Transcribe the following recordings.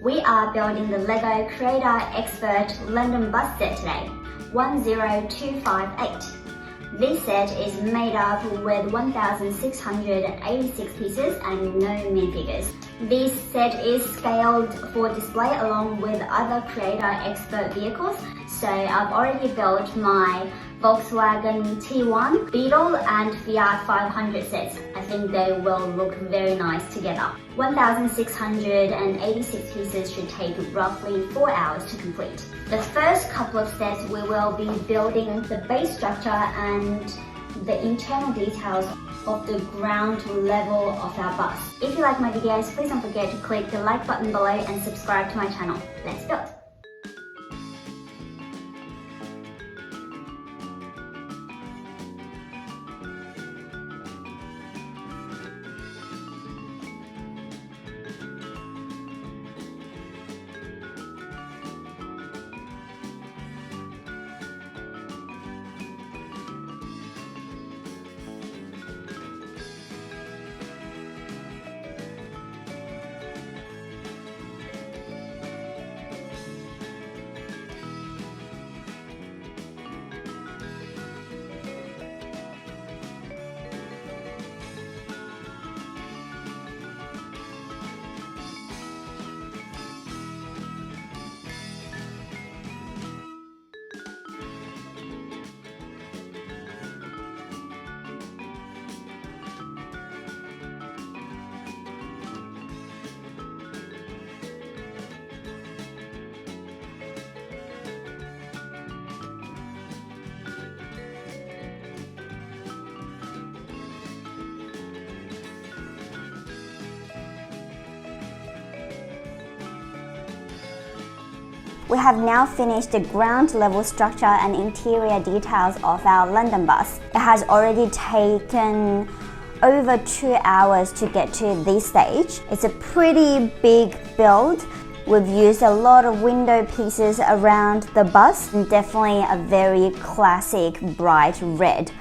We are building the LEGO Creator Expert London bus set today, 10258. This set is made up with 1,686 pieces and no minifigures. This set is scaled for display along with other Creator Expert vehicles. So I've already built my Volkswagen T1, Beetle and Fiat 500 sets. I think they will look very nice together. 1,686 pieces should take roughly 4 hours to complete. The first couple of steps we will be building the base structure and the internal details of the ground level of our bus. If you like my videos, please don't forget to click the like button below and subscribe to my channel. Let's build! We have now finished the ground level structure and interior details of our London bus. It has already taken over 2 hours to get to this stage. It's a pretty big build. We've used a lot of window pieces around the bus and definitely a very classic bright red.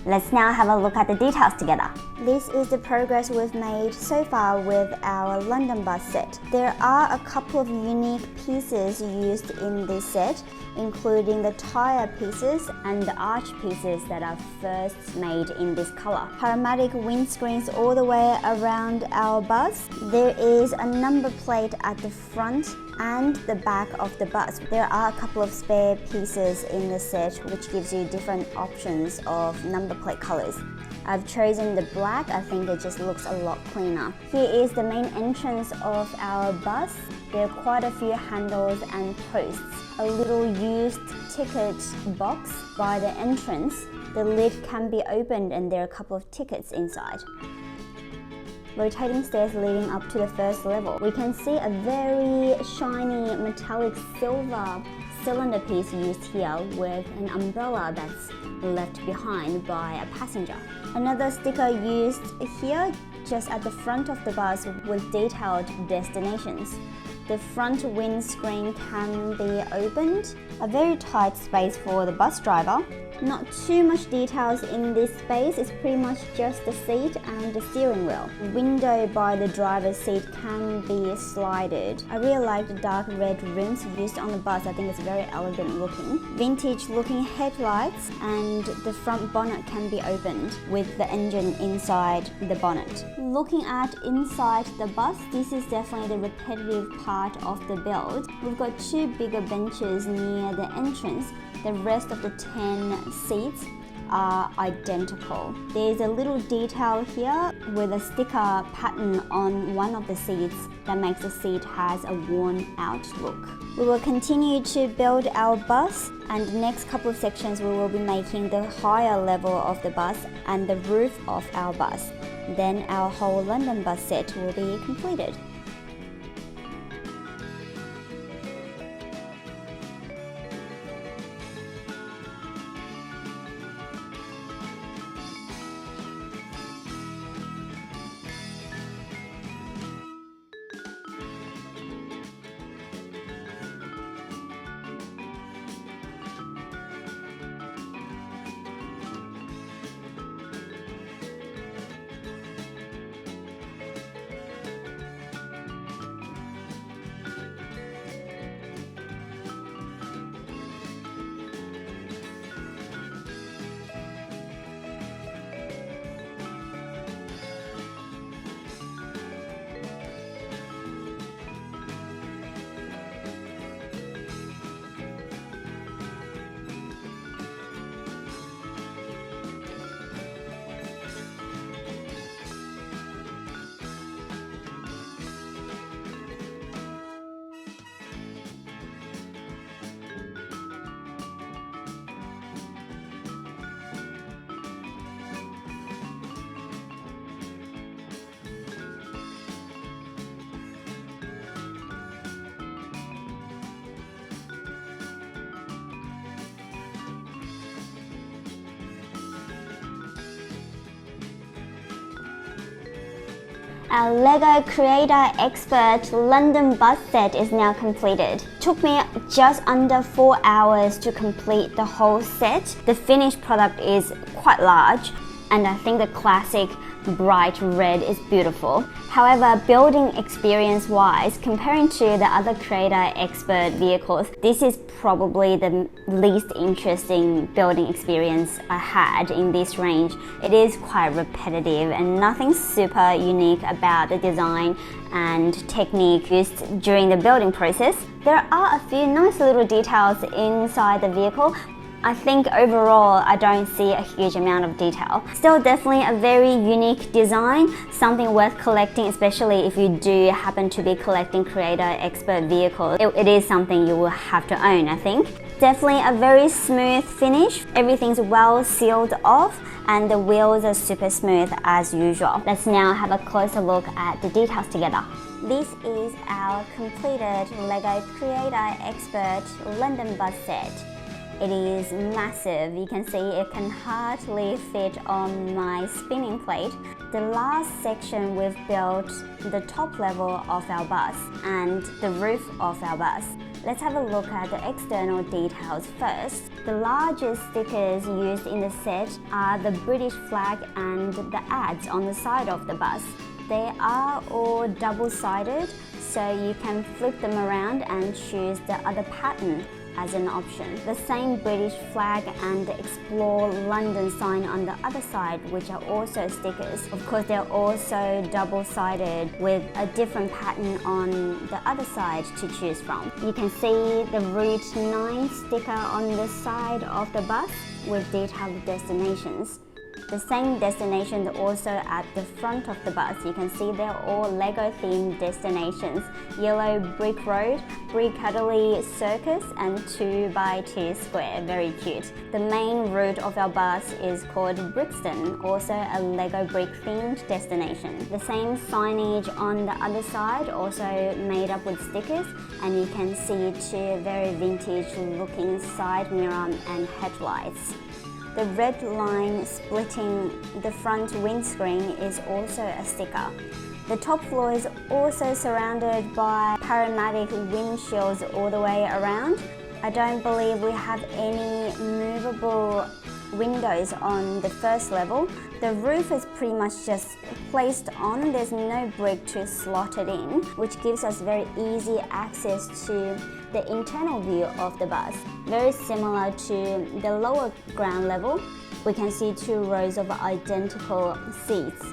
Let's now have a look at the details together. This is the progress we've made so far with our London bus set. There are a couple of unique pieces used in this set, including the tyre pieces and the arch pieces that are first made in this colour. Panoramic windscreens all the way around our bus. There is a number plate at the front and the back of the bus. There are a couple of spare pieces in the set which gives you different options of number plate colours. I've chosen the black. I think it just looks a lot cleaner. Here is the main entrance of our bus. There are quite a few handles and posts. A little used ticket box by the entrance. The lid can be opened and there are a couple of tickets inside. Rotating stairs leading up to the first level. We can see a very shiny metallic silver cylinder piece used here with an umbrella that's left behind by a passenger. Another sticker used here just at the front of the bus with detailed destinations. The front windscreen can be opened. A very tight space for the bus driver. Not too much details in this space, it's pretty much just the seat and the steering wheel. The window by the driver's seat can be slided. I really like the dark red rims used on the bus. I think it's very elegant looking. Vintage looking headlights and the front bonnet can be opened with the engine inside the bonnet. Looking at inside the bus, this is definitely the repetitive part of the build. We've got 2 bigger benches near the entrance. The rest of the 10 seats are identical. There's a little detail here with a sticker pattern on one of the seats that makes the seat has a worn out look. We will continue to build our bus, and the next couple of sections we will be making the higher level of the bus and the roof of our bus. Then our whole London bus set will be completed. Our LEGO Creator Expert London bus set is now completed. Took me just under 4 hours to complete the whole set. The finished product is quite large, and I think the classic bright red is beautiful. However, building experience wise, comparing to the other Creator Expert vehicles, this is probably the least interesting building experience I had in this range. It is quite repetitive and nothing super unique about the design and technique used during the building process. There are a few nice little details inside the vehicle. I think overall I don't see a huge amount of detail. Still definitely a very unique design, something worth collecting, especially if you do happen to be collecting Creator Expert vehicles. It is something you will have to own, I think. Definitely a very smooth finish. Everything's well sealed off and the wheels are super smooth as usual. Let's now have a closer look at the details together. This is our completed LEGO Creator Expert London bus set. It is massive. You can see it can hardly fit on my spinning plate. The last section we've built the top level of our bus and the roof of our bus. Let's have a look at the external details first. The largest stickers used in the set are the British flag and the ads on the side of the bus. They are all double-sided, so you can flip them around and choose the other pattern as an option. The same British flag and the Explore London sign on the other side, which are also stickers. Of course, they're also double-sided with a different pattern on the other side to choose from. You can see the Route 9 sticker on the side of the bus with detailed destinations. The same destinations also at the front of the bus. You can see they're all LEGO themed destinations. Yellow Brick Road, Piccadilly Circus and 2x2 Square, very cute. The main route of our bus is called Brixton, also a LEGO brick themed destination. The same signage on the other side, also made up with stickers, and you can see two very vintage looking side mirror and headlights. The red line splitting the front windscreen is also a sticker. The top floor is also surrounded by panoramic windshields all the way around. I don't believe we have any movable windows on the first level. The roof is pretty much just placed on. There's no brick to slot it in, which gives us very easy access to the internal view of the bus. Very similar to the lower ground level, we can see two rows of identical seats.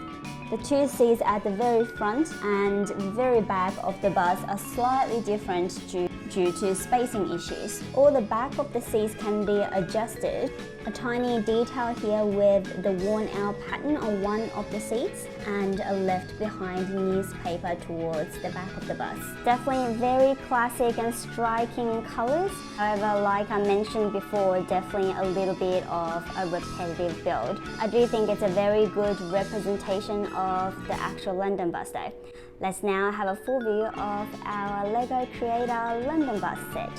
The two seats at the very front and very back of the bus are slightly different due to spacing issues. All the back of the seats can be adjusted. A tiny detail here with the worn out pattern on one of the seats and a left behind newspaper towards the back of the bus. Definitely very classic and striking colors. However, like I mentioned before, definitely a little bit of a repetitive build. I do think it's a very good representation of the actual London bus though. Let's now have a full view of our LEGO Creator London bus set.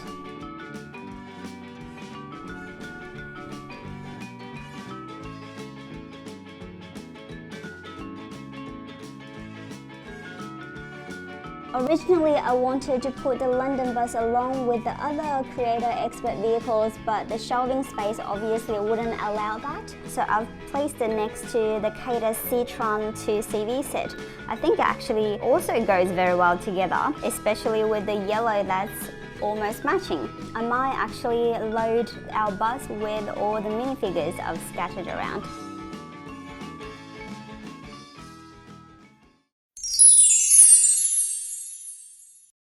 Originally, I wanted to put the London bus along with the other Creator Expert vehicles, but the shelving space obviously wouldn't allow that. So I've placed it next to the Cater Citron 2CV set. I think it actually also goes very well together, especially with the yellow that's almost matching. I might actually load our bus with all the minifigures I've scattered around.